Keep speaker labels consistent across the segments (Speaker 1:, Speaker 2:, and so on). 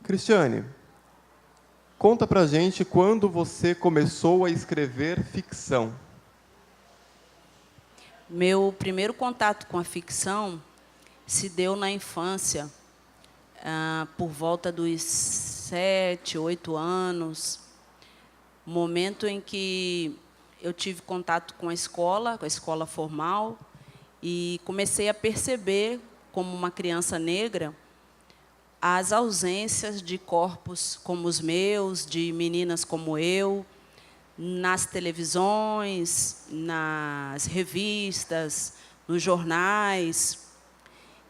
Speaker 1: Cristiane, conta pra gente quando você começou a escrever ficção.
Speaker 2: Meu primeiro contato com a ficção se deu na infância, por volta dos 7, 8 anos, momento em que eu tive contato com a escola formal, e comecei a perceber, como uma criança negra, as ausências de corpos como os meus, de meninas como eu, nas televisões, nas revistas, nos jornais.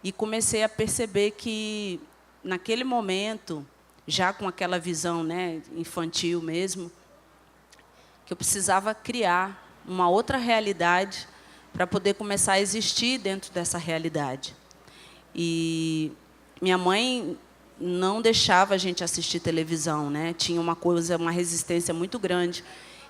Speaker 2: E comecei a perceber que, naquele momento, já com aquela visão, né, infantil mesmo, que eu precisava criar uma outra realidade para poder começar a existir dentro dessa realidade. E minha mãe não deixava a gente assistir televisão, né? Tinha uma resistência muito grande,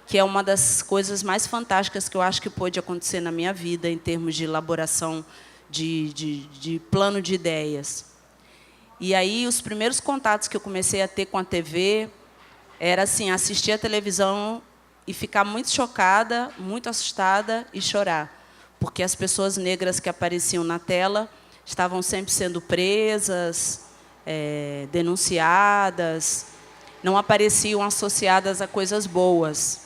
Speaker 2: que é uma das coisas mais fantásticas que eu acho que pôde acontecer na minha vida, em termos de elaboração de plano de ideias. E aí, os primeiros contatos que eu comecei a ter com a TV era assim, assistir a televisão e ficar muito chocada, muito assustada e chorar, porque as pessoas negras que apareciam na tela estavam sempre sendo presas, denunciadas, não apareciam associadas a coisas boas.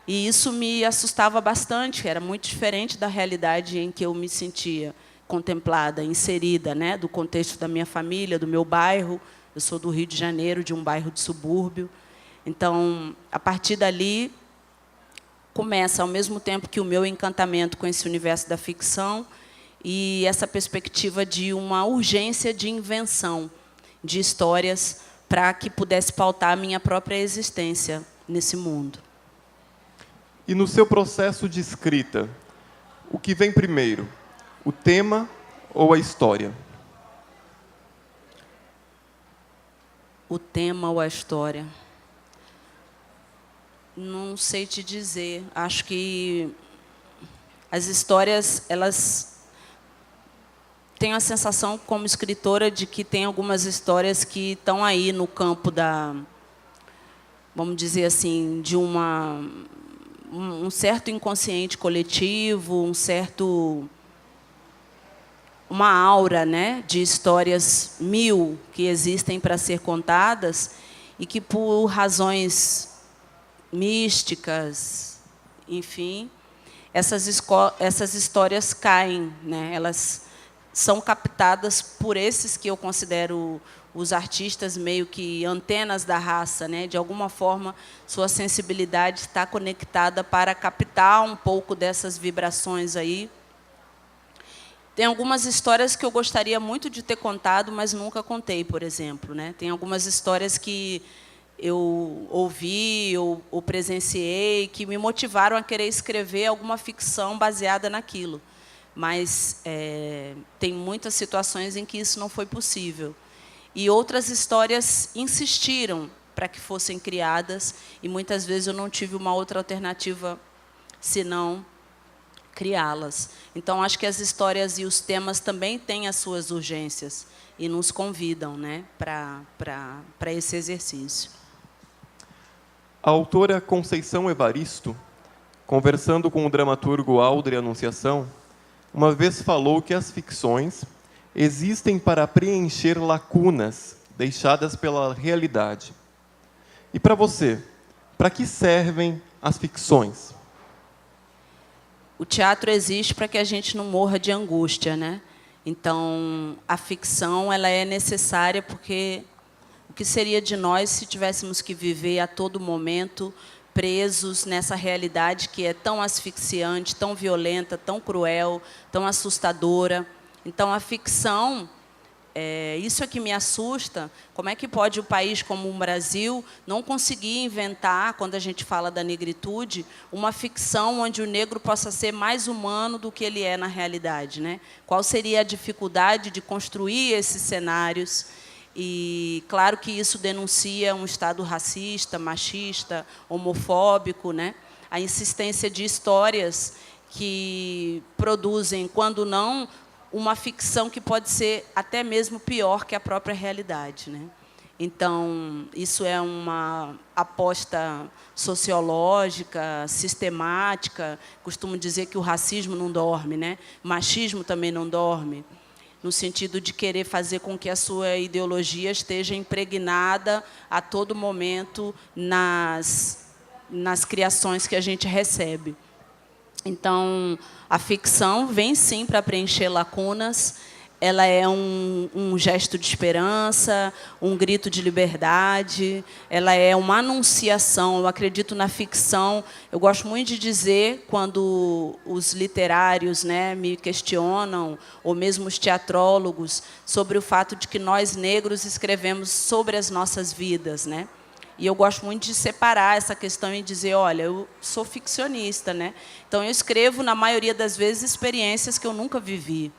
Speaker 2: E isso me assustava bastante, era muito diferente da realidade em que eu me sentia contemplada, inserida, né, do contexto da minha família, do meu bairro. Eu sou do Rio de Janeiro, de um bairro de subúrbio. Então, a partir dali, começa, ao mesmo tempo que o meu encantamento com esse universo da ficção e essa perspectiva de uma urgência de invenção de histórias para que pudesse pautar a minha própria existência nesse mundo.
Speaker 1: E no seu processo de escrita, o que vem primeiro? O tema ou a história?
Speaker 2: O tema ou a história? Não sei te dizer. Acho que as histórias, elas... Tenho a sensação, como escritora, de que tem algumas histórias que estão aí no campo da... Vamos dizer assim, de um certo inconsciente coletivo, uma aura, né, de histórias 1000 que existem para ser contadas e que, por razões místicas, enfim, essas histórias caem, né? Elas são captadas por esses que eu considero os artistas meio que antenas da raça, né? De alguma forma, sua sensibilidade está conectada para captar um pouco dessas vibrações aí. Tem algumas histórias que eu gostaria muito de ter contado, mas nunca contei, por exemplo, né? Tem algumas histórias que eu ouvi ou presenciei que me motivaram a querer escrever alguma ficção baseada naquilo. Mas tem muitas situações em que isso não foi possível. E outras histórias insistiram para que fossem criadas, e muitas vezes eu não tive uma outra alternativa senão criá-las. Então, acho que as histórias e os temas também têm as suas urgências e nos convidam, né, para esse exercício.
Speaker 1: A autora Conceição Evaristo, conversando com o dramaturgo Aldre Anunciação, uma vez falou que as ficções existem para preencher lacunas deixadas pela realidade. E para você, para que servem as ficções?
Speaker 2: O teatro existe para que a gente não morra de angústia, né? Então, a ficção, ela é necessária porque o que seria de nós se tivéssemos que viver a todo momento presos nessa realidade que é tão asfixiante, tão violenta, tão cruel, tão assustadora. Então, a ficção, isso é que me assusta. Como é que pode um país como o Brasil não conseguir inventar, quando a gente fala da negritude, uma ficção onde o negro possa ser mais humano do que ele é na realidade, né? Qual seria a dificuldade de construir esses cenários? E claro que isso denuncia um Estado racista, machista, homofóbico, né? A insistência de histórias que produzem, quando não, uma ficção que pode ser até mesmo pior que a própria realidade, né? Então, isso é uma aposta sociológica, sistemática. Costumo dizer que o racismo não dorme, né? O machismo também não dorme, no sentido de querer fazer com que a sua ideologia esteja impregnada a todo momento nas criações que a gente recebe. Então, a ficção vem, sim, para preencher lacunas. Ela é um gesto de esperança, um grito de liberdade, ela é uma anunciação. Eu acredito na ficção. Eu gosto muito de dizer, quando os literários, né, me questionam, ou mesmo os teatrólogos, sobre o fato de que nós, negros, escrevemos sobre as nossas vidas, né? E eu gosto muito de separar essa questão e dizer, olha, eu sou ficcionista, né? Então, eu escrevo, na maioria das vezes, experiências que eu nunca vivi.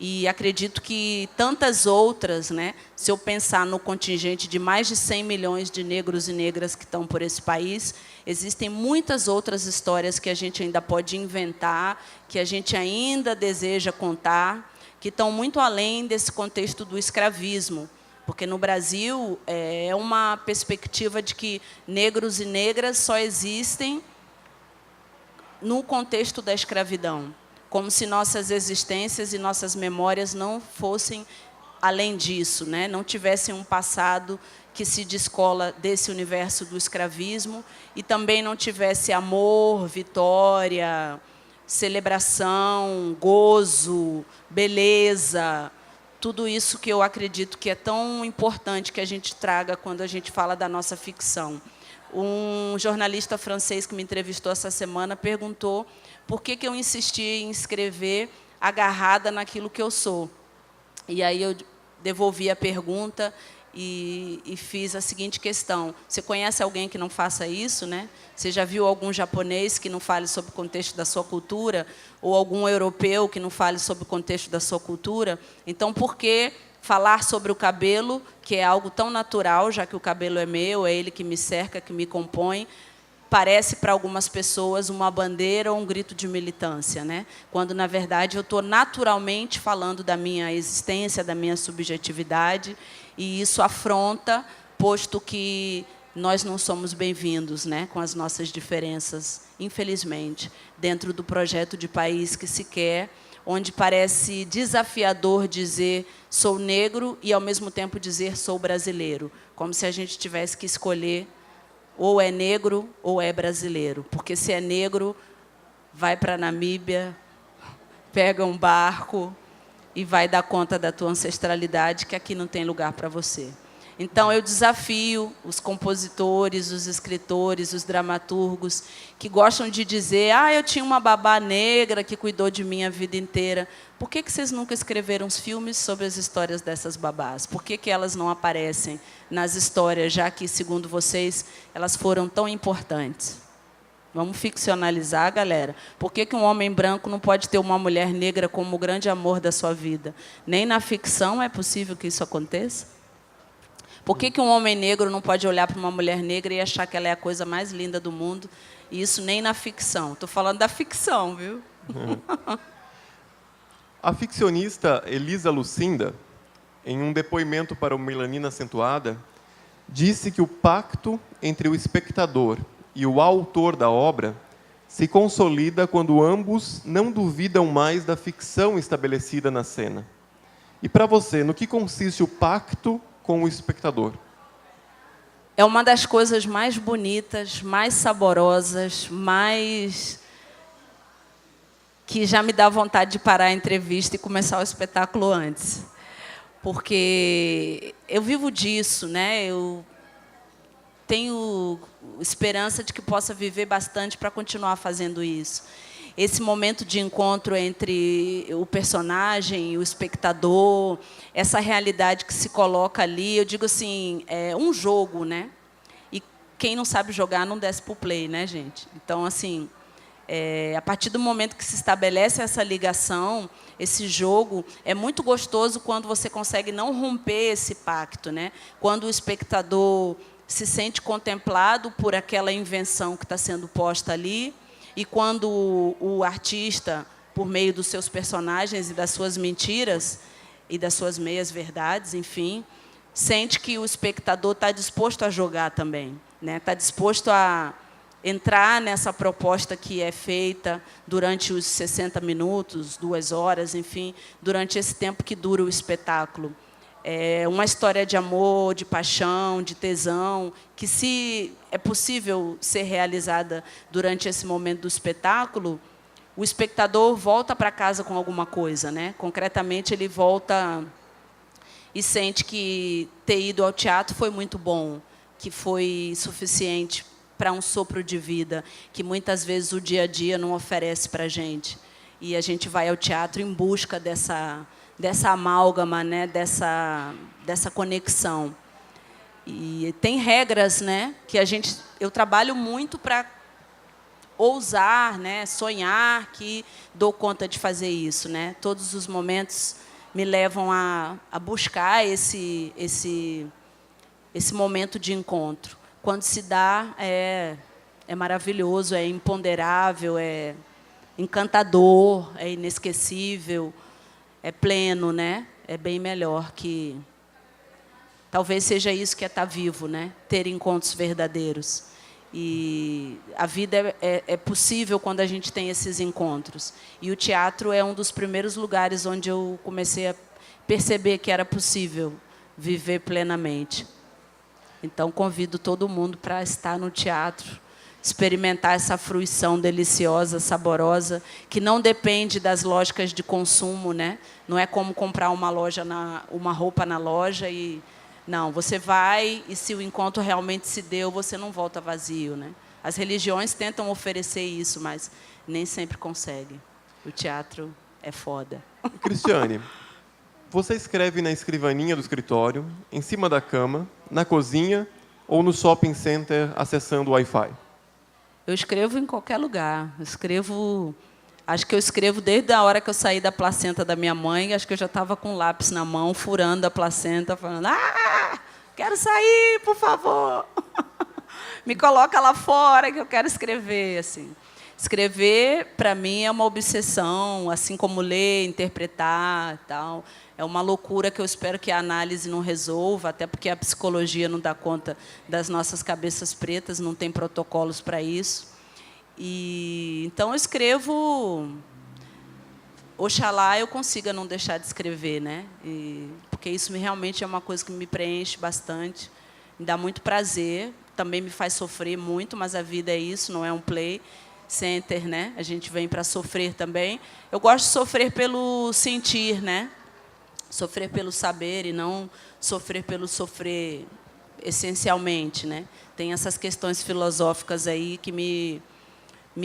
Speaker 2: E acredito que tantas outras, né, se eu pensar no contingente de mais de 100 milhões de negros e negras que estão por esse país, existem muitas outras histórias que a gente ainda pode inventar, que a gente ainda deseja contar, que estão muito além desse contexto do escravismo. Porque no Brasil é uma perspectiva de que negros e negras só existem no contexto da escravidão, como se nossas existências e nossas memórias não fossem além disso, né? Não tivessem um passado que se descola desse universo do escravismo e também não tivesse amor, vitória, celebração, gozo, beleza, tudo isso que eu acredito que é tão importante que a gente traga quando a gente fala da nossa ficção. Um jornalista francês que me entrevistou essa semana perguntou por que eu insisti em escrever agarrada naquilo que eu sou. E aí eu devolvi a pergunta e fiz a seguinte questão. Você conhece alguém que não faça isso, né? Você já viu algum japonês que não fale sobre o contexto da sua cultura? Ou algum europeu que não fale sobre o contexto da sua cultura? Então, por que falar sobre o cabelo, que é algo tão natural, já que o cabelo é meu, é ele que me cerca, que me compõe, parece para algumas pessoas uma bandeira ou um grito de militância, né? Quando, na verdade, eu estou naturalmente falando da minha existência, da minha subjetividade, e isso afronta, posto que nós não somos bem-vindos, né, com as nossas diferenças, infelizmente, dentro do projeto de país que se quer, onde parece desafiador dizer sou negro e, ao mesmo tempo, dizer sou brasileiro, como se a gente tivesse que escolher ou é negro ou é brasileiro. Porque se é negro, vai para a Namíbia, pega um barco e vai dar conta da tua ancestralidade, que aqui não tem lugar para você. Então, eu desafio os compositores, os escritores, os dramaturgos, que gostam de dizer, eu tinha uma babá negra que cuidou de mim a vida inteira. Por que vocês nunca escreveram os filmes sobre as histórias dessas babás? Por que elas não aparecem nas histórias, já que, segundo vocês, elas foram tão importantes? Vamos ficcionalizar, galera. Por que um homem branco não pode ter uma mulher negra como o grande amor da sua vida? Nem na ficção é possível que isso aconteça? Por que um homem negro não pode olhar para uma mulher negra e achar que ela é a coisa mais linda do mundo? E isso nem na ficção. Estou falando da ficção, viu?
Speaker 1: A ficcionista Elisa Lucinda, em um depoimento para o Melanina Acentuada, disse que o pacto entre o espectador e o autor da obra se consolida quando ambos não duvidam mais da ficção estabelecida na cena. E para você, no que consiste o pacto com o espectador?
Speaker 2: É uma das coisas mais bonitas, mais saborosas, mais que já me dá vontade de parar a entrevista e começar o espetáculo antes. Porque eu vivo disso, né? Eu tenho esperança de que possa viver bastante para continuar fazendo isso. Esse momento de encontro entre o personagem e o espectador, essa realidade que se coloca ali, eu digo assim, é um jogo, né? E quem não sabe jogar não desce para o play, né, gente? Então, assim, A partir do momento que se estabelece essa ligação, esse jogo, é muito gostoso quando você consegue não romper esse pacto, né? Quando o espectador se sente contemplado por aquela invenção que está sendo posta ali, e quando o artista, por meio dos seus personagens e das suas mentiras, e das suas meias-verdades, enfim, sente que o espectador está disposto a jogar também, né? Está disposto a entrar nessa proposta que é feita durante os 60 minutos, 2 horas, enfim, durante esse tempo que dura o espetáculo. É uma história de amor, de paixão, de tesão, que, se é possível ser realizada durante esse momento do espetáculo, o espectador volta para casa com alguma coisa, né? Concretamente, ele volta e sente que ter ido ao teatro foi muito bom, que foi suficiente para um sopro de vida, que muitas vezes o dia a dia não oferece para a gente. E a gente vai ao teatro em busca dessa amálgama, né? dessa conexão. E tem regras, né? Que eu trabalho muito para ousar, né? Sonhar que dou conta de fazer isso, né? Todos os momentos me levam a buscar esse momento de encontro. Quando se dá, é maravilhoso, é imponderável, é encantador, é inesquecível, é pleno, né? É bem melhor que... Talvez seja isso que é estar vivo, né? Ter encontros verdadeiros. E a vida é possível quando a gente tem esses encontros. E o teatro é um dos primeiros lugares onde eu comecei a perceber que era possível viver plenamente. Então, convido todo mundo para estar no teatro, experimentar essa fruição deliciosa, saborosa, que não depende das lógicas de consumo, né? Não é como comprar uma roupa na loja e... Não, você vai e, se o encontro realmente se deu, você não volta vazio, né? As religiões tentam oferecer isso, mas nem sempre conseguem. O teatro é foda.
Speaker 1: Cristiane, você escreve na escrivaninha do escritório, em cima da cama, na cozinha ou no shopping center acessando o Wi-Fi?
Speaker 2: Eu escrevo em qualquer lugar. Acho que eu escrevo desde a hora que eu saí da placenta da minha mãe. Acho que eu já estava com um lápis na mão, furando a placenta, falando: quero sair, por favor. Me coloca lá fora que eu quero escrever. Assim. Escrever, para mim, é uma obsessão, assim como ler, interpretar, tal. É uma loucura que eu espero que a análise não resolva, até porque a psicologia não dá conta das nossas cabeças pretas, não tem protocolos para isso. Então, eu escrevo... Oxalá eu consiga não deixar de escrever, né? Porque isso realmente é uma coisa que me preenche bastante, me dá muito prazer, também me faz sofrer muito, mas a vida é isso, não é um play center, né? A gente vem para sofrer também. Eu gosto de sofrer pelo sentir, né? Sofrer pelo saber e não sofrer pelo sofrer essencialmente, né? Tem essas questões filosóficas aí que me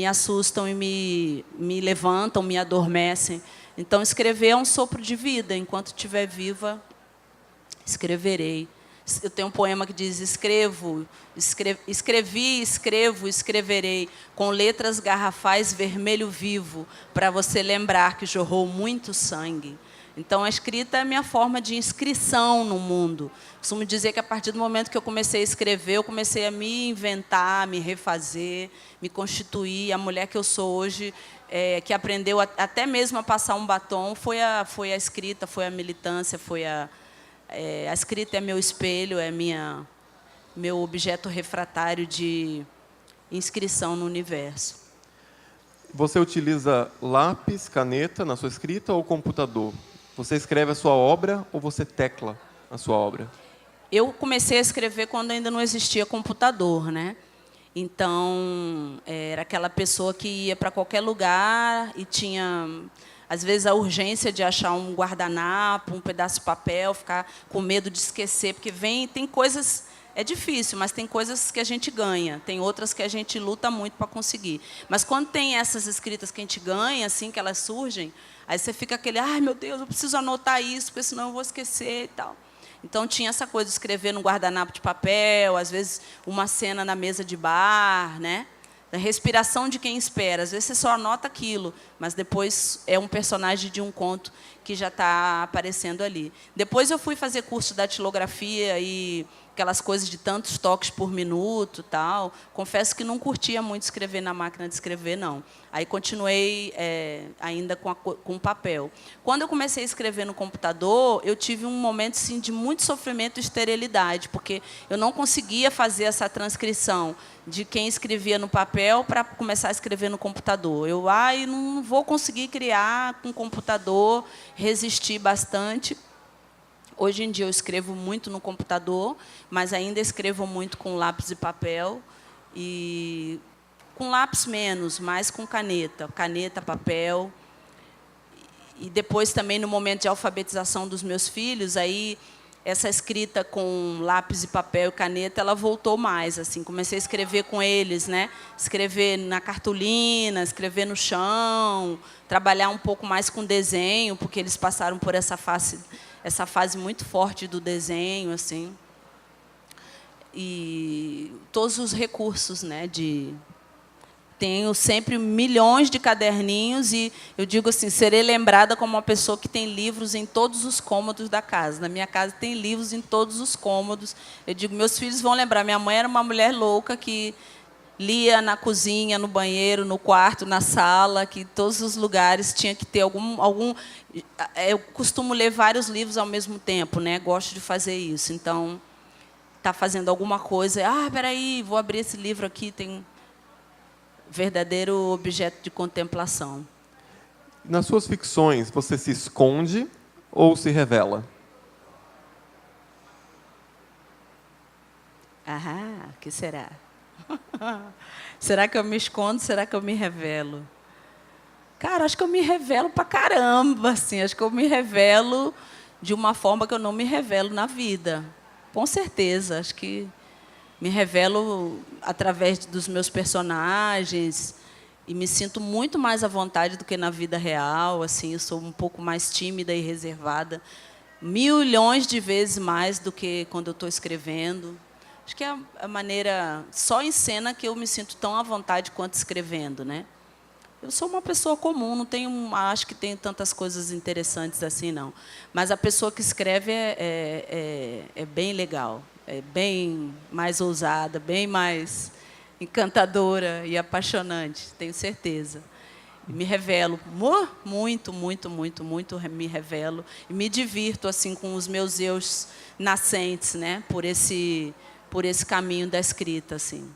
Speaker 2: assustam e me levantam, me adormecem. Então, escrever é um sopro de vida. Enquanto estiver viva, escreverei. Eu tenho um poema que diz: escrevi, escrevo, escreverei, com letras garrafais vermelho vivo, para você lembrar que jorrou muito sangue. Então, a escrita é a minha forma de inscrição no mundo. Costumo dizer que, a partir do momento que eu comecei a escrever, eu comecei a me inventar, me refazer, me constituir. A mulher que eu sou hoje, que aprendeu até mesmo a passar um batom, foi a escrita, foi a militância, a escrita é meu espelho, é meu objeto refratário de inscrição no universo.
Speaker 1: Você utiliza lápis, caneta na sua escrita ou computador? Você escreve a sua obra ou você tecla a sua obra?
Speaker 2: Eu comecei a escrever quando ainda não existia computador, né? Então, era aquela pessoa que ia para qualquer lugar e tinha, às vezes, a urgência de achar um guardanapo, um pedaço de papel, ficar com medo de esquecer, porque tem coisas... É difícil, mas tem coisas que a gente ganha, tem outras que a gente luta muito para conseguir. Mas quando tem essas escritas que a gente ganha, assim, que elas surgem, aí você fica aquele: ai, meu Deus, eu preciso anotar isso, porque senão eu vou esquecer e tal. Então, tinha essa coisa de escrever no guardanapo de papel, às vezes uma cena na mesa de bar, né? da respiração de quem espera. Às vezes você só anota aquilo, mas depois é um personagem de um conto que já está aparecendo ali. Depois eu fui fazer curso de datilografia e aquelas coisas de tantos toques por minuto, tal. Confesso que não curtia muito escrever na máquina de escrever, não. Aí continuei ainda com papel. Quando eu comecei a escrever no computador, eu tive um momento assim, de muito sofrimento e esterilidade, porque eu não conseguia fazer essa transcrição de quem escrevia no papel para começar a escrever no computador. Eu não vou conseguir criar com computador, resisti bastante. Hoje em dia eu escrevo muito no computador, mas ainda escrevo muito com lápis e papel. E com lápis menos, mais com caneta. Caneta, papel. E depois também no momento de alfabetização dos meus filhos, aí essa escrita com lápis e papel e caneta, ela voltou mais. Assim, comecei a escrever com eles, né? Escrever na cartolina, escrever no chão, trabalhar um pouco mais com desenho, porque eles passaram por essa fase muito forte do desenho, assim. E todos os recursos, né, tenho sempre milhões de caderninhos e eu digo assim, serei lembrada como uma pessoa que tem livros em todos os cômodos da casa. Na minha casa tem livros em todos os cômodos. Eu digo, meus filhos vão lembrar, minha mãe era uma mulher louca que lia na cozinha, no banheiro, no quarto, na sala, que todos os lugares tinha que ter algum. Eu costumo ler vários livros ao mesmo tempo, né? Gosto de fazer isso. Então, está fazendo alguma coisa, peraí, vou abrir esse livro aqui, tem verdadeiro objeto de contemplação.
Speaker 1: Nas suas ficções, você se esconde ou se revela?
Speaker 2: O que será? Será que eu me escondo? Será que eu me revelo? Cara, acho que eu me revelo pra caramba, assim. Acho que eu me revelo de uma forma que eu não me revelo na vida. Com certeza. Acho que me revelo através dos meus personagens e me sinto muito mais à vontade do que na vida real. Assim, eu sou um pouco mais tímida e reservada, milhões de vezes mais do que quando eu estou escrevendo. Acho que é a maneira, só em cena, que eu me sinto tão à vontade quanto escrevendo, né? Eu sou uma pessoa comum, não tenho, acho que tenho tantas coisas interessantes assim, não. Mas a pessoa que escreve é bem legal, é bem mais ousada, bem mais encantadora e apaixonante, tenho certeza. Me revelo muito, muito, muito, muito, me revelo e me divirto assim com os meus eus nascentes, né? Por esse caminho da escrita, assim.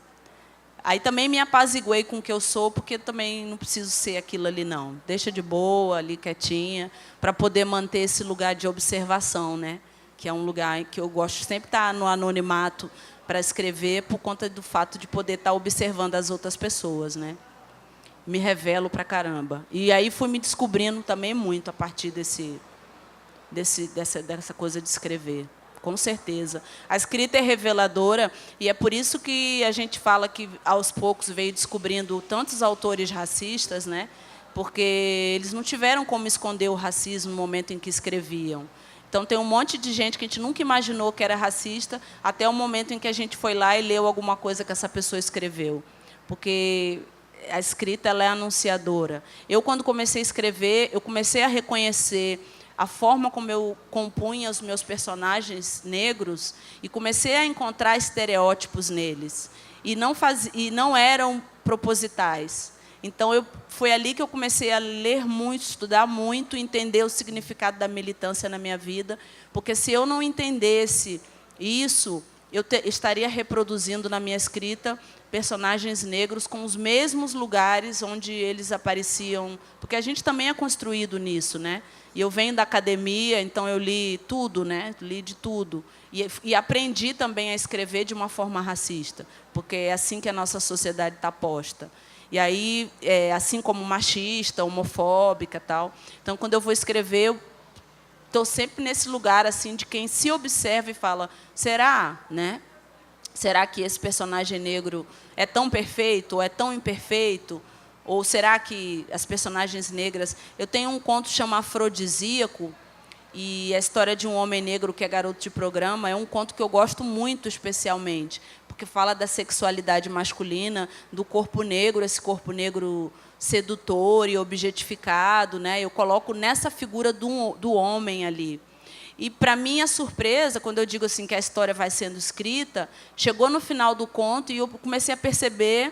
Speaker 2: Aí também me apaziguei com o que eu sou, porque também não preciso ser aquilo ali, não. Deixa de boa, ali quietinha, para poder manter esse lugar de observação, né? Que é um lugar que eu gosto sempre de estar no anonimato para escrever, por conta do fato de poder estar observando as outras pessoas, né? Me revelo pra caramba. E aí fui me descobrindo também muito a partir dessa coisa de escrever. Com certeza. A escrita é reveladora e é por isso que a gente fala que, aos poucos, veio descobrindo tantos autores racistas, né? Porque eles não tiveram como esconder o racismo no momento em que escreviam. Então, tem um monte de gente que a gente nunca imaginou que era racista, até o momento em que a gente foi lá e leu alguma coisa que essa pessoa escreveu. Porque a escrita, ela é anunciadora. Eu, quando comecei a escrever, eu comecei a reconhecer a forma como eu compunha os meus personagens negros e comecei a encontrar estereótipos neles. E não eram propositais. Então, foi ali que eu comecei a ler muito, estudar muito, entender o significado da militância na minha vida, porque se eu não entendesse isso, eu estaria reproduzindo na minha escrita personagens negros com os mesmos lugares onde eles apareciam, porque a gente também é construído nisso, né? E eu venho da academia, então eu li tudo, né? Li de tudo. E aprendi também a escrever de uma forma racista, porque é assim que a nossa sociedade está posta. E aí, assim como machista, homofóbica, tal. Então, quando eu vou escrever, eu estou sempre nesse lugar assim de quem se observa e fala: será, né? Será que esse personagem negro é tão perfeito ou é tão imperfeito? Ou será que as personagens negras... Eu tenho um conto chamado Afrodisíaco, e a história de um homem negro que é garoto de programa é um conto que eu gosto muito, especialmente, porque fala da sexualidade masculina, do corpo negro, esse corpo negro sedutor e objetificado, né? Eu coloco nessa figura do homem ali. E, para minha surpresa, quando eu digo assim que a história vai sendo escrita, chegou no final do conto e eu comecei a perceber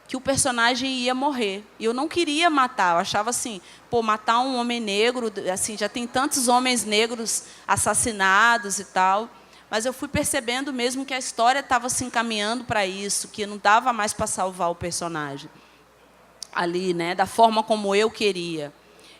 Speaker 2: que o personagem ia morrer. E eu não queria matar. Eu achava assim, pô, matar um homem negro, assim, já tem tantos homens negros assassinados e tal. Mas eu fui percebendo mesmo que a história estava se encaminhando para isso, que não dava mais para salvar o personagem ali, né, da forma como eu queria.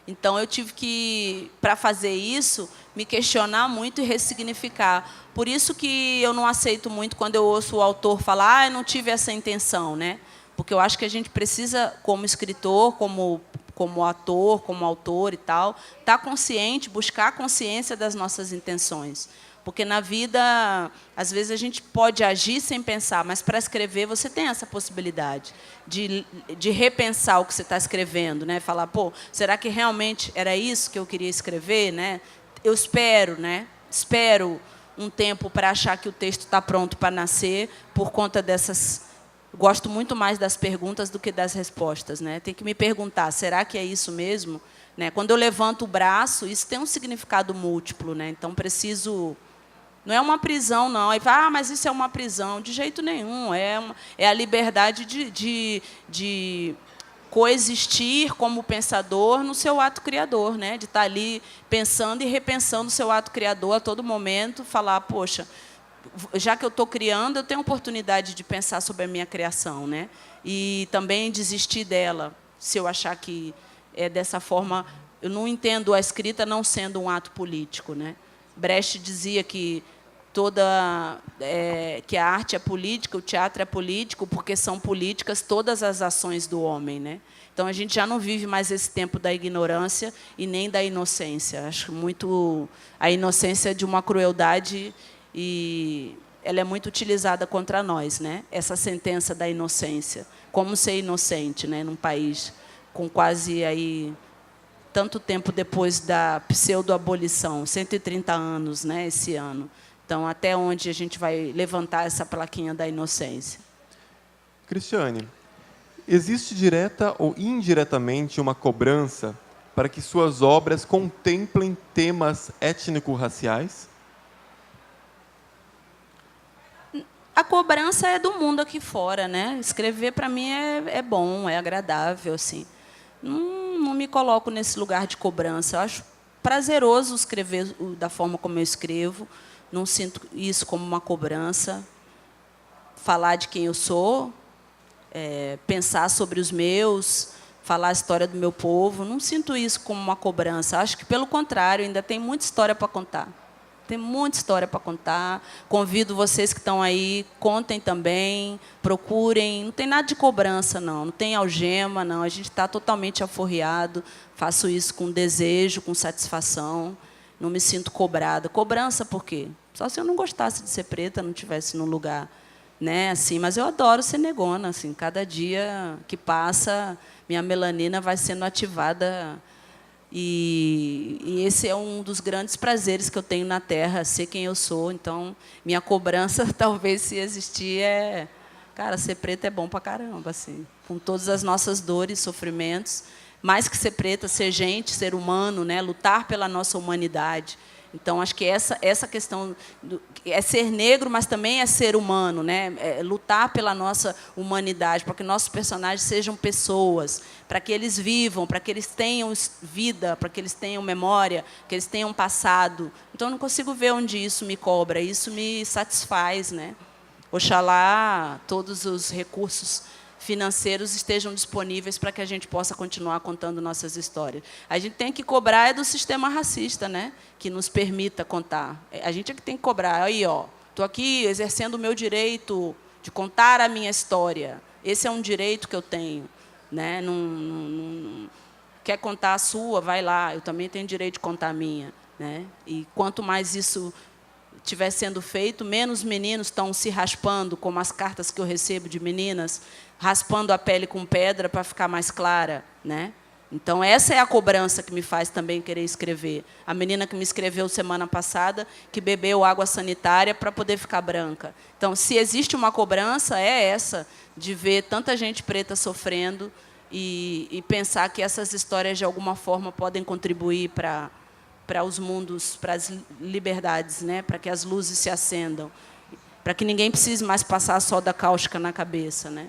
Speaker 2: Então, eu tive que, para fazer isso, me questionar muito e ressignificar. Por isso que eu não aceito muito quando eu ouço o autor falar, eu não tive essa intenção, né? Porque eu acho que a gente precisa, como escritor, como ator, como autor e tal, estar consciente, buscar a consciência das nossas intenções. Porque, na vida, às vezes, a gente pode agir sem pensar, mas, para escrever, você tem essa possibilidade de repensar o que você está escrevendo, né? Falar, pô, será que realmente era isso que eu queria escrever, né? Eu espero, né? Espero um tempo para achar que o texto está pronto para nascer, por conta dessas... Gosto muito mais das perguntas do que das respostas, né? Tem que me perguntar, será que é isso mesmo? Né? Quando eu levanto o braço, isso tem um significado múltiplo, né? Então, preciso... Não é uma prisão, não. Aí fala, mas isso é uma prisão. De jeito nenhum. É a liberdade de coexistir como pensador no seu ato criador, né? De estar ali pensando e repensando o seu ato criador a todo momento, falar, poxa, já que eu estou criando, eu tenho a oportunidade de pensar sobre a minha criação, né? E também desistir dela, se eu achar que é dessa forma. Eu não entendo a escrita não sendo um ato político, né? Brecht dizia que que a arte é política, o teatro é político, porque são políticas todas as ações do homem, né? Então, a gente já não vive mais esse tempo da ignorância e nem da inocência. Acho muito a inocência de uma crueldade, e ela é muito utilizada contra nós, né? Essa sentença da inocência. Como ser inocente, né? Num país com quase aí tanto tempo depois da pseudo-abolição, 130 anos, né, esse ano. Então, até onde a gente vai levantar essa plaquinha da inocência?
Speaker 1: Cristiane, existe direta ou indiretamente uma cobrança para que suas obras contemplem temas étnico-raciais?
Speaker 2: A cobrança é do mundo aqui fora, né? Escrever, para mim, é bom, é agradável, assim. Não me coloco nesse lugar de cobrança. Eu acho prazeroso escrever da forma como eu escrevo. Não sinto isso como uma cobrança. Falar de quem eu sou, pensar sobre os meus, falar a história do meu povo. Não sinto isso como uma cobrança. Acho que, pelo contrário, ainda tem muita história para contar. Tem muita história para contar. Convido vocês que estão aí, contem também, procurem. Não tem nada de cobrança, não. Não tem algema, não. A gente está totalmente alforriado. Faço isso com desejo, com satisfação. Não me sinto cobrada. Cobrança por quê? Só se eu não gostasse de ser preta, não estivesse num lugar, né, assim. Mas eu adoro ser negona. Assim. Cada dia que passa, minha melanina vai sendo ativada. E esse é um dos grandes prazeres que eu tenho na Terra, ser quem eu sou. Então, minha cobrança, talvez, se existir, cara, ser preta é bom pra caramba, assim, com todas as nossas dores, sofrimentos. Mais que ser preta, ser gente, ser humano, né? Lutar pela nossa humanidade. Então, acho que essa questão é ser negro, mas também é ser humano, né? Lutar pela nossa humanidade, para que nossos personagens sejam pessoas, para que eles vivam, para que eles tenham vida, para que eles tenham memória, que eles tenham passado. Então, eu não consigo ver onde isso me cobra, isso me satisfaz, né? Oxalá todos os recursos financeiros estejam disponíveis para que a gente possa continuar contando nossas histórias. A gente tem que cobrar do sistema racista, né? Que nos permita contar. A gente é que tem que cobrar. Aí, ó, estou aqui exercendo o meu direito de contar a minha história. Esse é um direito que eu tenho, né? Não quer contar a sua, vai lá. Eu também tenho direito de contar a minha, né? E quanto mais isso estiver sendo feito, menos meninos estão se raspando, como as cartas que eu recebo de meninas, raspando a pele com pedra para ficar mais clara, né? Então, essa é a cobrança que me faz também querer escrever. A menina que me escreveu semana passada, que bebeu água sanitária para poder ficar branca. Então, se existe uma cobrança, é essa, de ver tanta gente preta sofrendo e pensar que essas histórias, de alguma forma, podem contribuir para os mundos, para as liberdades, né? Para que as luzes se acendam, para que ninguém precise mais passar soda cáustica na cabeça, né?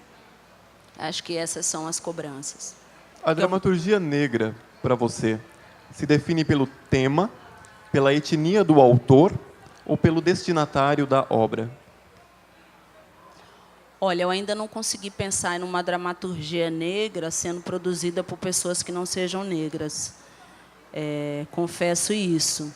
Speaker 2: Acho que essas são as cobranças.
Speaker 1: A dramaturgia negra, para você, se define pelo tema, pela etnia do autor ou pelo destinatário da obra?
Speaker 2: Olha, eu ainda não consegui pensar em uma dramaturgia negra sendo produzida por pessoas que não sejam negras. Confesso isso.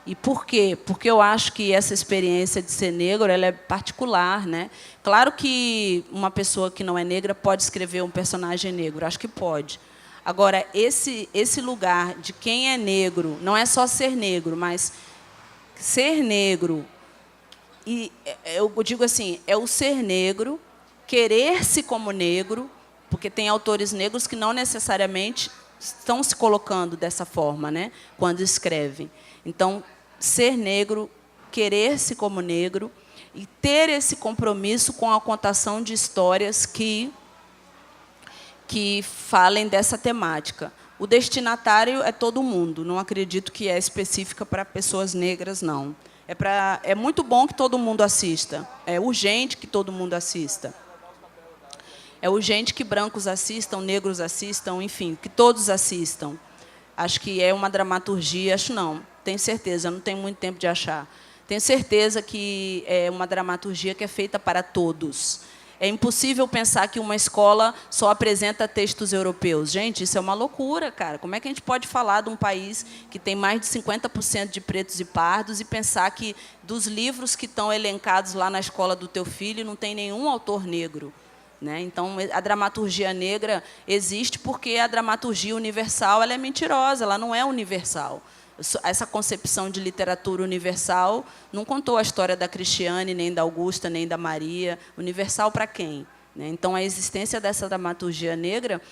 Speaker 2: E por quê? Porque eu acho que essa experiência de ser negro, ela é particular, né? Claro que uma pessoa que não é negra pode escrever um personagem negro, acho que pode. Agora, esse lugar de quem é negro, não é só ser negro, mas ser negro, e eu digo assim, é o ser negro, querer-se como negro, porque tem autores negros que não necessariamente estão se colocando dessa forma, né, quando escrevem. Então, ser negro, querer-se como negro e ter esse compromisso com a contação de histórias que falem dessa temática. O destinatário é todo mundo, não acredito que é específica para pessoas negras, não. É muito bom que todo mundo assista, é urgente que todo mundo assista. É urgente que brancos assistam, negros assistam, enfim, que todos assistam. Acho que é uma dramaturgia, acho não, tenho certeza, não tenho muito tempo de achar. Tenho certeza que é uma dramaturgia que é feita para todos. É impossível pensar que uma escola só apresenta textos europeus. Gente, isso é uma loucura, cara. Como é que a gente pode falar de um país que tem mais de 50% de pretos e pardos e pensar que dos livros que estão elencados lá na escola do teu filho não tem nenhum autor negro? Né? Então, a dramaturgia negra existe porque a dramaturgia universal ela é mentirosa, ela não é universal. Essa concepção de literatura universal não contou a história da Cristiane, nem da Augusta, nem da Maria. Universal para quem? Né? Então, a existência dessa dramaturgia negra,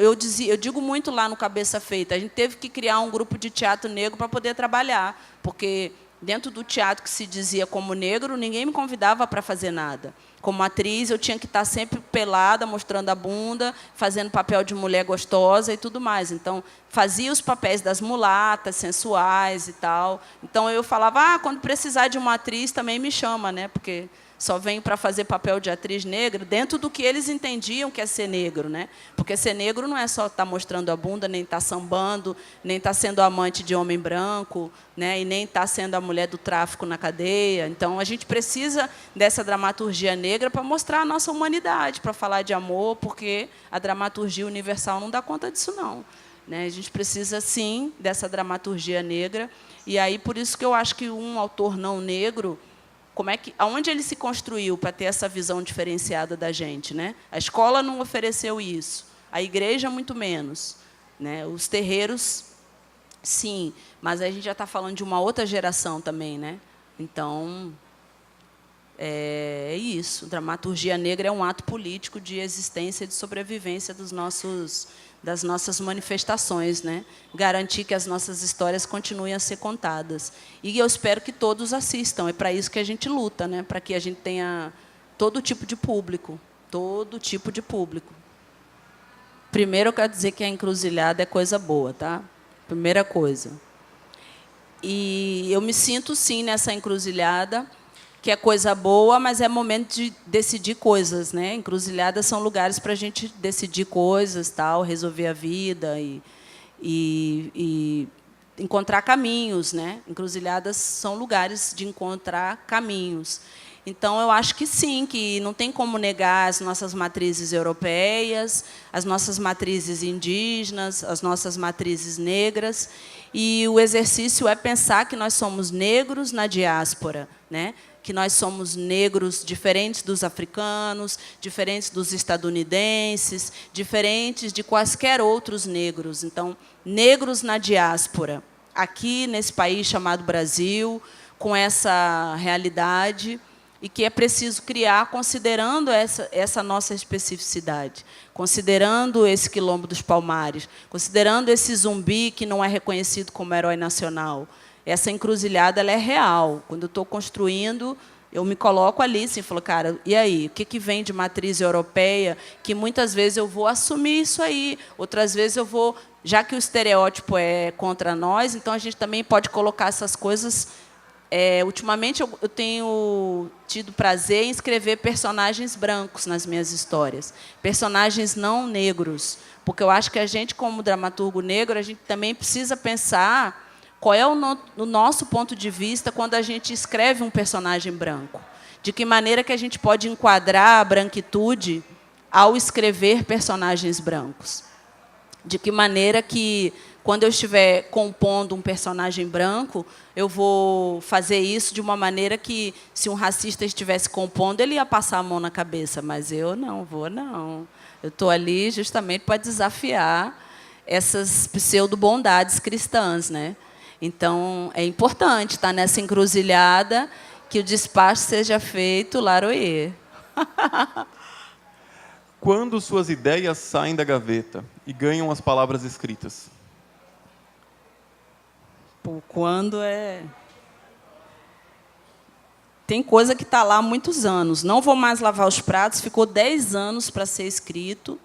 Speaker 2: eu digo muito lá no Cabeça Feita, a gente teve que criar um grupo de teatro negro para poder trabalhar, porque dentro do teatro que se dizia como negro, ninguém me convidava para fazer nada. Como atriz, eu tinha que estar sempre pelada, mostrando a bunda, fazendo papel de mulher gostosa e tudo mais. Então, fazia os papéis das mulatas, sensuais e tal. Então, eu falava, quando precisar de uma atriz, também me chama, né? Porque só venho para fazer papel de atriz negra dentro do que eles entendiam que é ser negro, né? Porque ser negro não é só estar mostrando a bunda, nem estar sambando, nem estar sendo amante de homem branco, né? E nem estar sendo a mulher do tráfico na cadeia. Então, a gente precisa dessa dramaturgia negra para mostrar a nossa humanidade, para falar de amor, porque a dramaturgia universal não dá conta disso, não. Né? A gente precisa, sim, dessa dramaturgia negra. E aí, por isso que eu acho que um autor não negro, aonde ele se construiu para ter essa visão diferenciada da gente, né? A escola não ofereceu isso, a igreja muito menos, né? Os terreiros, sim, mas a gente já está falando de uma outra geração também, né? Então, é isso. Dramaturgia negra é um ato político de existência e de sobrevivência das nossas manifestações, né? Garantir que as nossas histórias continuem a ser contadas. E eu espero que todos assistam. É para isso que a gente luta, né? Para que a gente tenha todo tipo de público. Todo tipo de público. Primeiro, eu quero dizer que a encruzilhada é coisa boa, tá? Primeira coisa. E eu me sinto, sim, nessa encruzilhada, que é coisa boa, mas é momento de decidir coisas, né? Encruzilhadas são lugares para a gente decidir coisas, tal, resolver a vida e encontrar caminhos, né? Encruzilhadas são lugares de encontrar caminhos. Então, eu acho que sim, que não tem como negar as nossas matrizes europeias, as nossas matrizes indígenas, as nossas matrizes negras. E o exercício é pensar que nós somos negros na diáspora, né? Que nós somos negros diferentes dos africanos, diferentes dos estadunidenses, diferentes de quaisquer outros negros. Então, negros na diáspora, aqui nesse país chamado Brasil, com essa realidade, e que é preciso criar considerando essa nossa especificidade, considerando esse Quilombo dos Palmares, considerando esse Zumbi que não é reconhecido como herói nacional. Essa encruzilhada ela é real. Quando eu estou construindo, eu me coloco ali e falo, cara, e aí? O que vem de matriz europeia? Que muitas vezes eu vou assumir isso aí, outras vezes eu vou, já que o estereótipo é contra nós, então a gente também pode colocar essas coisas. Ultimamente, eu tenho tido prazer em escrever personagens brancos nas minhas histórias, personagens não negros, porque eu acho que a gente, como dramaturgo negro, a gente também precisa pensar qual é o nosso ponto de vista quando a gente escreve um personagem branco. De que maneira que a gente pode enquadrar a branquitude ao escrever personagens brancos. De que maneira que, quando eu estiver compondo um personagem branco, eu vou fazer isso de uma maneira que, se um racista estivesse compondo, ele ia passar a mão na cabeça, mas eu não vou, não. Eu estou ali justamente para desafiar essas pseudo-bondades cristãs, né? Então, é importante estar nessa encruzilhada, que o despacho seja feito, laroê.
Speaker 1: Quando suas ideias saem da gaveta e ganham as palavras escritas?
Speaker 2: Quando é... Tem coisa que está lá há muitos anos. Não vou mais lavar os pratos, ficou 10 anos para ser escrito,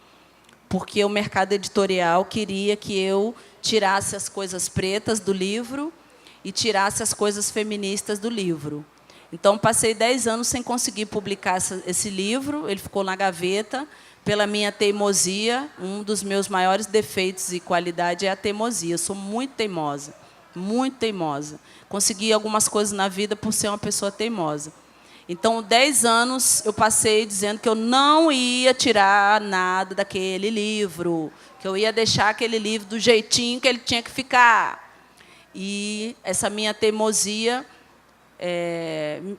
Speaker 2: porque o mercado editorial queria que eu tirasse as coisas pretas do livro e tirasse as coisas feministas do livro. Então, passei 10 anos sem conseguir publicar esse livro, ele ficou na gaveta pela minha teimosia. Um dos meus maiores defeitos e qualidade é a teimosia. Eu sou muito teimosa, muito teimosa. Consegui algumas coisas na vida por ser uma pessoa teimosa. Então, 10 anos eu passei dizendo que eu não ia tirar nada daquele livro, que eu ia deixar aquele livro do jeitinho que ele tinha que ficar. E essa minha teimosia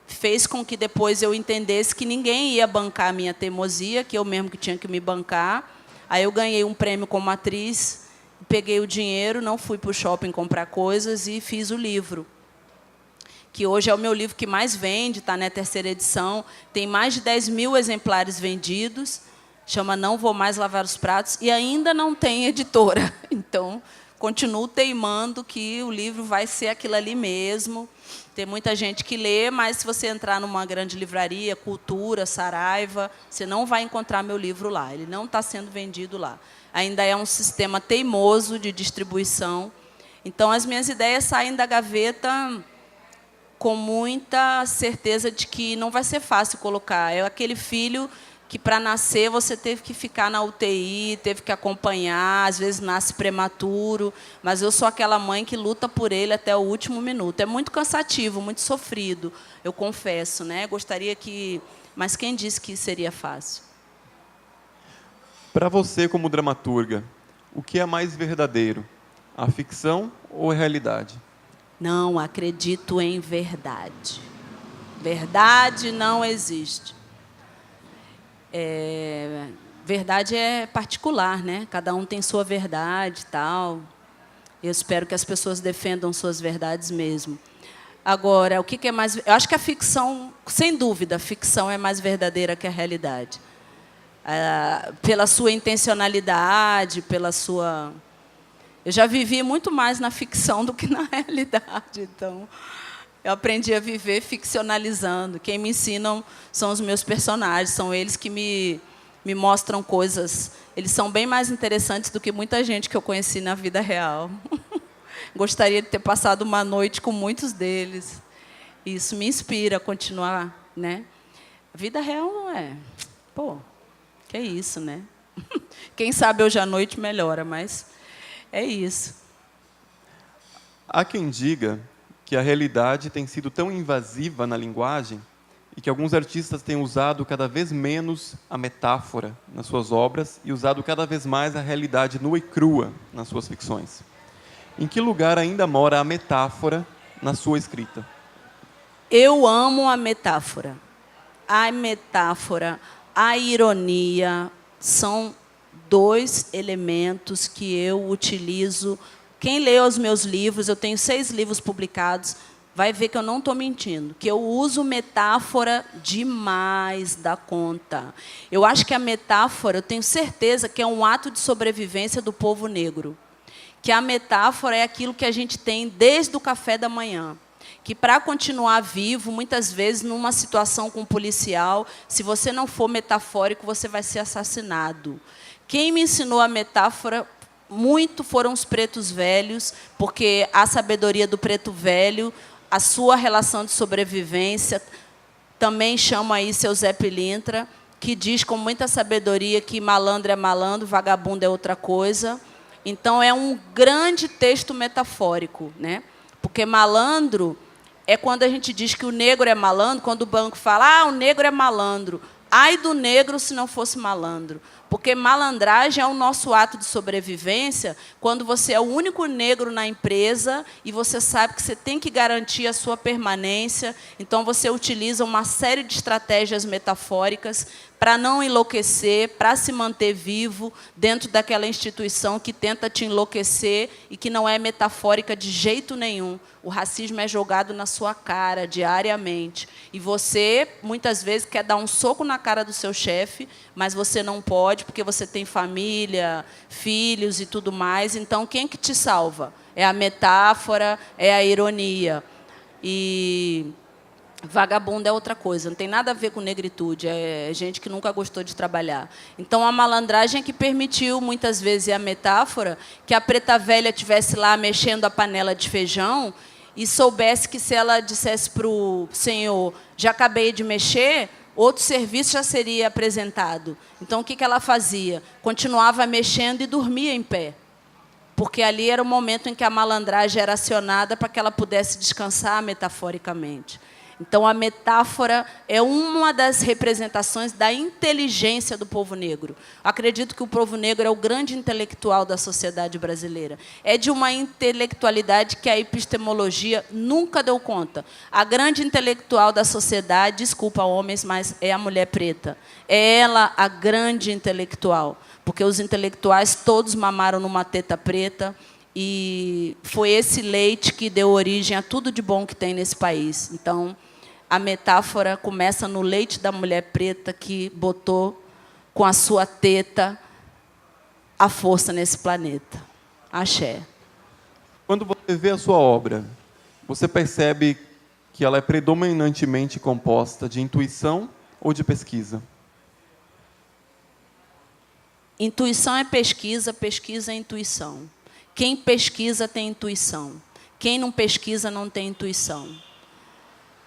Speaker 2: fez com que depois eu entendesse que ninguém ia bancar a minha teimosia, que eu mesmo que tinha que me bancar. Aí eu ganhei um prêmio como atriz, peguei o dinheiro, não fui para o shopping comprar coisas e fiz o livro, que hoje é o meu livro que mais vende, está na 3ª edição, tem mais de 10 mil exemplares vendidos, chama Não Vou Mais Lavar os Pratos, e ainda não tem editora. Então, continuo teimando que o livro vai ser aquilo ali mesmo. Tem muita gente que lê, mas se você entrar numa grande livraria, Cultura, Saraiva, você não vai encontrar meu livro lá, ele não está sendo vendido lá. Ainda é um sistema teimoso de distribuição. Então, as minhas ideias saem da gaveta com muita certeza de que não vai ser fácil colocar. É aquele filho que, para nascer, você teve que ficar na UTI, teve que acompanhar, às vezes nasce prematuro, mas eu sou aquela mãe que luta por ele até o último minuto. É muito cansativo, muito sofrido, eu confesso, né? Gostaria que... Mas quem disse que seria fácil?
Speaker 1: Para você, como dramaturga, o que é mais verdadeiro? A ficção ou a realidade?
Speaker 2: Não acredito em verdade. Verdade não existe. Verdade é particular, né? Cada um tem sua verdade e tal. Eu espero que as pessoas defendam suas verdades mesmo. Agora, o que é mais... Eu acho que a ficção, sem dúvida, a ficção é mais verdadeira que a realidade. Pela sua intencionalidade, pela sua... Eu já vivi muito mais na ficção do que na realidade. Então, eu aprendi a viver ficcionalizando. Quem me ensinam são os meus personagens, são eles que me mostram coisas. Eles são bem mais interessantes do que muita gente que eu conheci na vida real. Gostaria de ter passado uma noite com muitos deles. Isso me inspira a continuar, né? A vida real não é... Pô, que é isso, né? Quem sabe hoje à noite melhora, mas é isso.
Speaker 1: Há quem diga que a realidade tem sido tão invasiva na linguagem e que alguns artistas têm usado cada vez menos a metáfora nas suas obras e usado cada vez mais a realidade nua e crua nas suas ficções. Em que lugar ainda mora a metáfora na sua escrita?
Speaker 2: Eu amo a metáfora. A metáfora, a ironia são 2 elementos que eu utilizo. Quem lê os meus livros, eu tenho 6 livros publicados, vai ver que eu não estou mentindo, que eu uso metáfora demais da conta. Eu acho que a metáfora, eu tenho certeza que é um ato de sobrevivência do povo negro. Que a metáfora é aquilo que a gente tem desde o café da manhã. Que, para continuar vivo, muitas vezes, numa situação com um policial, se você não for metafórico, você vai ser assassinado. Quem me ensinou a metáfora muito foram os pretos velhos, porque a sabedoria do preto velho, a sua relação de sobrevivência, também chama aí seu Zé Pilintra, que diz com muita sabedoria que malandro é malandro, vagabundo é outra coisa. Então, é um grande texto metafórico, né? Porque malandro é quando a gente diz que o negro é malandro, quando o banco fala, o negro é malandro. Ai do negro se não fosse malandro. Porque malandragem é o nosso ato de sobrevivência quando você é o único negro na empresa e você sabe que você tem que garantir a sua permanência. Então, você utiliza uma série de estratégias metafóricas para não enlouquecer, para se manter vivo dentro daquela instituição que tenta te enlouquecer e que não é metafórica de jeito nenhum. O racismo é jogado na sua cara diariamente. E você, muitas vezes, quer dar um soco na cara do seu chefe, mas você não pode, porque você tem família, filhos e tudo mais. Então, quem que te salva? É a metáfora, é a ironia. E vagabundo é outra coisa, não tem nada a ver com negritude, é gente que nunca gostou de trabalhar. Então, a malandragem é que permitiu, muitas vezes, a metáfora, que a preta velha estivesse lá mexendo a panela de feijão e soubesse que, se ela dissesse para o senhor, já acabei de mexer, outro serviço já seria apresentado. Então, o que ela fazia? Continuava mexendo e dormia em pé. Porque ali era o momento em que a malandragem era acionada para que ela pudesse descansar metaforicamente. Então, a metáfora é uma das representações da inteligência do povo negro. Acredito que o povo negro é o grande intelectual da sociedade brasileira. É de uma intelectualidade que a epistemologia nunca deu conta. A grande intelectual da sociedade, desculpa, homens, mas é a mulher preta. É ela a grande intelectual, porque os intelectuais todos mamaram numa teta preta, e foi esse leite que deu origem a tudo de bom que tem nesse país. Então, a metáfora começa no leite da mulher preta que botou, com a sua teta, a força nesse planeta. Axé.
Speaker 1: Quando você vê a sua obra, você percebe que ela é predominantemente composta de intuição ou de pesquisa?
Speaker 2: Intuição é pesquisa, pesquisa é intuição. Quem pesquisa tem intuição. Quem não pesquisa não tem intuição.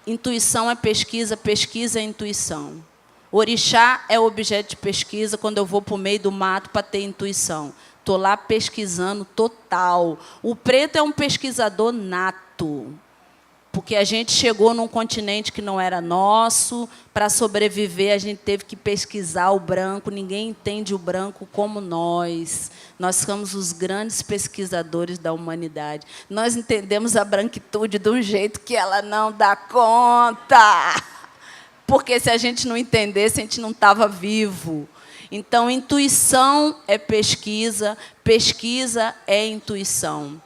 Speaker 2: Intuição é pesquisa, pesquisa é intuição. Orixá é objeto de pesquisa quando eu vou para o meio do mato para ter intuição. Estou lá pesquisando total. O preto é um pesquisador nato. Porque a gente chegou num continente que não era nosso, para sobreviver a gente teve que pesquisar o branco, ninguém entende o branco como nós. Nós somos os grandes pesquisadores da humanidade. Nós entendemos a branquitude de um jeito que ela não dá conta. Porque se a gente não entendesse, a gente não estava vivo. Então, intuição é pesquisa, pesquisa é intuição.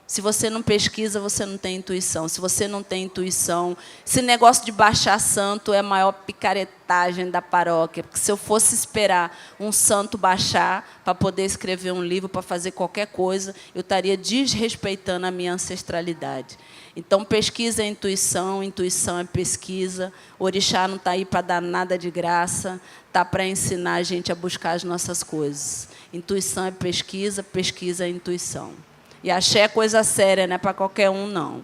Speaker 2: Se você não pesquisa, você não tem intuição. Se você não tem intuição, esse negócio de baixar santo é a maior picaretagem da paróquia. Porque se eu fosse esperar um santo baixar para poder escrever um livro, para fazer qualquer coisa, eu estaria desrespeitando a minha ancestralidade. Então, pesquisa é intuição, intuição é pesquisa. Orixá não está aí para dar nada de graça, está para ensinar a gente a buscar as nossas coisas. Intuição é pesquisa, pesquisa é intuição. E axé é coisa séria, não é para qualquer um, não.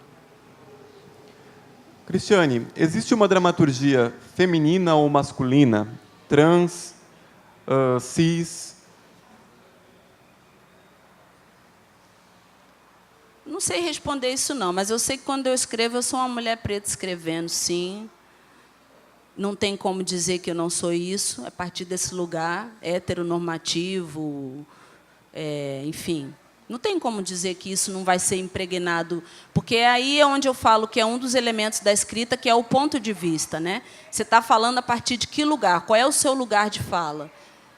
Speaker 1: Cristiane, existe uma dramaturgia feminina ou masculina? Trans, cis?
Speaker 2: Não sei responder isso, não, mas eu sei que quando eu escrevo, eu sou uma mulher preta escrevendo, sim. Não tem como dizer que eu não sou isso, a partir desse lugar heteronormativo, enfim. Não tem como dizer que isso não vai ser impregnado, porque aí é onde eu falo que é um dos elementos da escrita, que é o ponto de vista, né? Você está falando a partir de que lugar? Qual é o seu lugar de fala?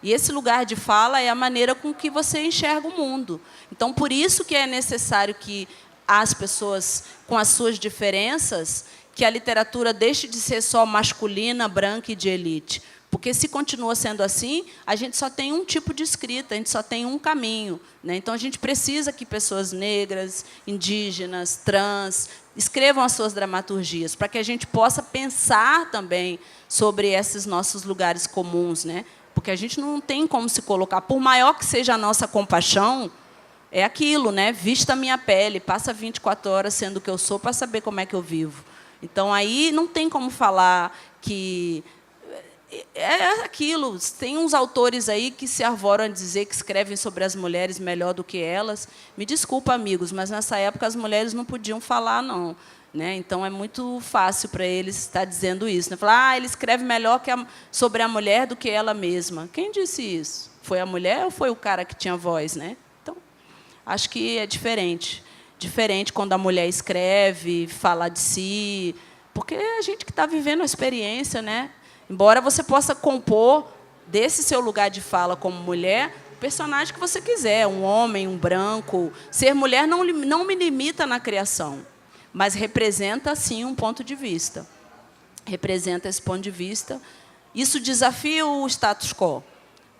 Speaker 2: E esse lugar de fala é a maneira com que você enxerga o mundo. Então, por isso que é necessário que às pessoas com as suas diferenças, que a literatura deixe de ser só masculina, branca e de elite. Porque, se continua sendo assim, a gente só tem um tipo de escrita, a gente só tem um caminho, né? Então, a gente precisa que pessoas negras, indígenas, trans, escrevam as suas dramaturgias, para que a gente possa pensar também sobre esses nossos lugares comuns, né? Porque a gente não tem como se colocar, por maior que seja a nossa compaixão, é aquilo, né? Vista a minha pele, passa 24 horas sendo o que eu sou para saber como é que eu vivo. Então, aí não tem como falar que... É aquilo. Tem uns autores aí que se arvoram a dizer que escrevem sobre as mulheres melhor do que elas. Me desculpa, amigos, mas nessa época as mulheres não podiam falar, não. Né? Então, é muito fácil para eles estar dizendo isso. Né? Falar, ele escreve melhor sobre a mulher do que ela mesma. Quem disse isso? Foi a mulher ou foi o cara que tinha voz? Né? Então, acho que é diferente. Diferente quando a mulher escreve, fala de si, porque é a gente que está vivendo a experiência, né? Embora você possa compor desse seu lugar de fala como mulher, o personagem que você quiser, um homem, um branco. Ser mulher não me limita na criação, mas representa, sim, um ponto de vista. Representa esse ponto de vista. Isso desafia o status quo,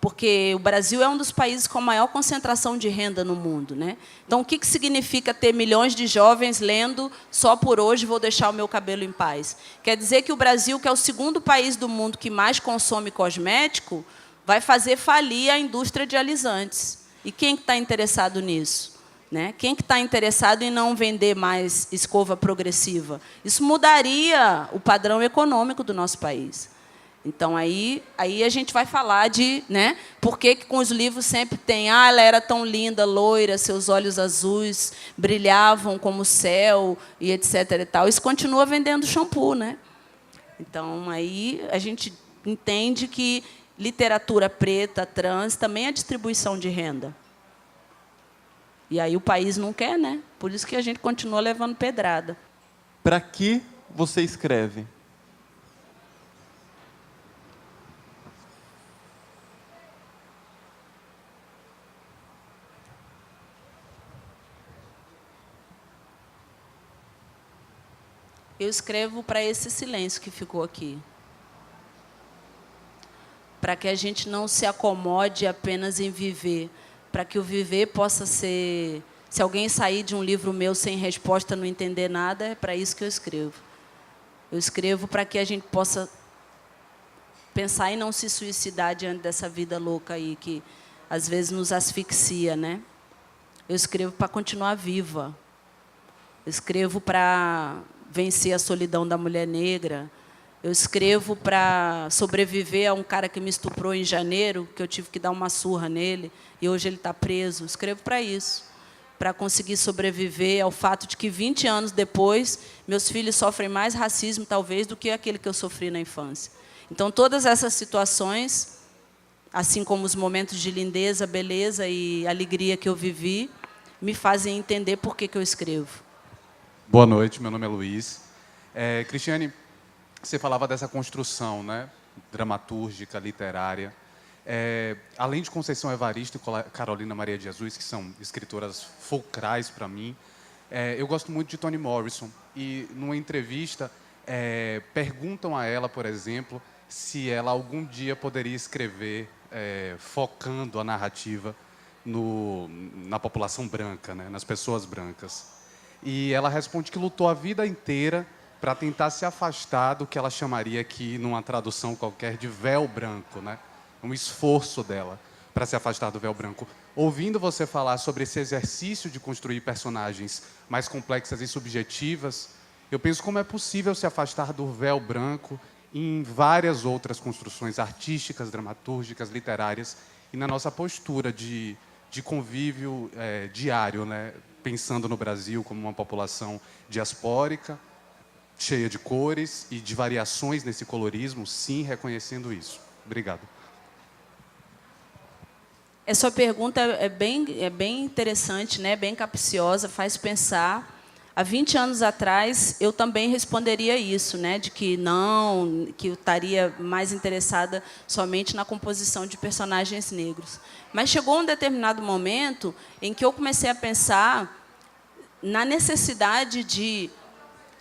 Speaker 2: porque o Brasil é um dos países com a maior concentração de renda no mundo, né? Então, o que significa ter milhões de jovens lendo só por hoje vou deixar o meu cabelo em paz? Quer dizer que o Brasil, que é o segundo país do mundo que mais consome cosmético, vai fazer falir a indústria de alisantes. E quem está interessado nisso? Né? Quem está interessado em não vender mais escova progressiva? Isso mudaria o padrão econômico do nosso país. Então, aí a gente vai falar de, né, por que com os livros sempre tem ela era tão linda, loira, seus olhos azuis brilhavam como o céu, e etc. E tal. Isso continua vendendo shampoo. Né? Então, aí a gente entende que literatura preta, trans, também é distribuição de renda. E aí o país não quer, né? Por isso que a gente continua levando pedrada.
Speaker 1: Para que você escreve?
Speaker 2: Eu escrevo para esse silêncio que ficou aqui. Para que a gente não se acomode apenas em viver. Para que o viver possa ser... Se alguém sair de um livro meu sem resposta, não entender nada, é para isso que eu escrevo. Eu escrevo para que a gente possa pensar em não se suicidar diante dessa vida louca aí, que às vezes nos asfixia, né? Eu escrevo para continuar viva. Eu escrevo para vencer a solidão da mulher negra. Eu escrevo para sobreviver a um cara que me estuprou em janeiro, que eu tive que dar uma surra nele, e hoje ele está preso. Eu escrevo para isso, para conseguir sobreviver ao fato de que, 20 anos depois, meus filhos sofrem mais racismo, talvez, do que aquele que eu sofri na infância. Então, todas essas situações, assim como os momentos de lindeza, beleza e alegria que eu vivi, me fazem entender por que eu escrevo.
Speaker 3: Boa noite, meu nome é Luiz. Cristiane, você falava dessa construção, né, dramatúrgica, literária. Além de Conceição Evaristo e Carolina Maria de Jesus, que são escritoras fulcrais para mim, eu gosto muito de Toni Morrison. E, numa entrevista, perguntam a ela, por exemplo, se ela algum dia poderia escrever focando a narrativa na população branca, né, nas pessoas brancas. E ela responde que lutou a vida inteira para tentar se afastar do que ela chamaria aqui, numa tradução qualquer, de véu branco, né? Um esforço dela para se afastar do véu branco. Ouvindo você falar sobre esse exercício de construir personagens mais complexas e subjetivas, eu penso como é possível se afastar do véu branco em várias outras construções artísticas, dramatúrgicas, literárias, e na nossa postura de convívio diário, né? Pensando no Brasil como uma população diaspórica, cheia de cores e de variações nesse colorismo, sim, reconhecendo isso. Obrigado.
Speaker 2: Essa pergunta é bem interessante, né? Bem capciosa, faz pensar. Há 20 anos atrás, eu também responderia isso, né? De que não, que eu estaria mais interessada somente na composição de personagens negros. Mas chegou um determinado momento em que eu comecei a pensar na necessidade de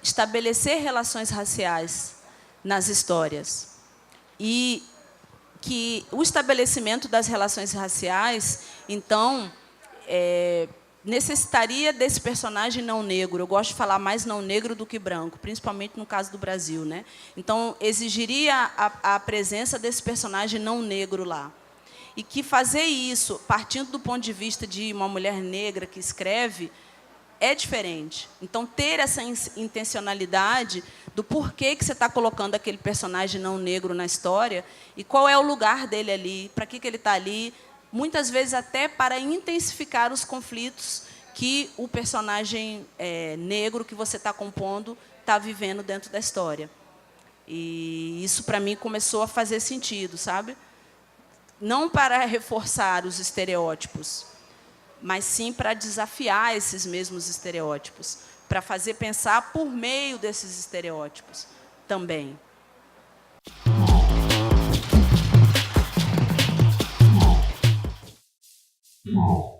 Speaker 2: estabelecer relações raciais nas histórias. E que o estabelecimento das relações raciais, então, necessitaria desse personagem não negro. Eu gosto de falar mais não negro do que branco, principalmente no caso do Brasil, né? Então, exigiria a presença desse personagem não negro lá. E que fazer isso, partindo do ponto de vista de uma mulher negra que escreve, é diferente. Então, ter essa intencionalidade do porquê que você está colocando aquele personagem não negro na história e qual é o lugar dele ali, para que ele está ali, muitas vezes até para intensificar os conflitos que o personagem negro que você está compondo está vivendo dentro da história. E isso, para mim, começou a fazer sentido, sabe? Não para reforçar os estereótipos, mas sim para desafiar esses mesmos estereótipos, para fazer pensar por meio desses estereótipos também.
Speaker 4: No.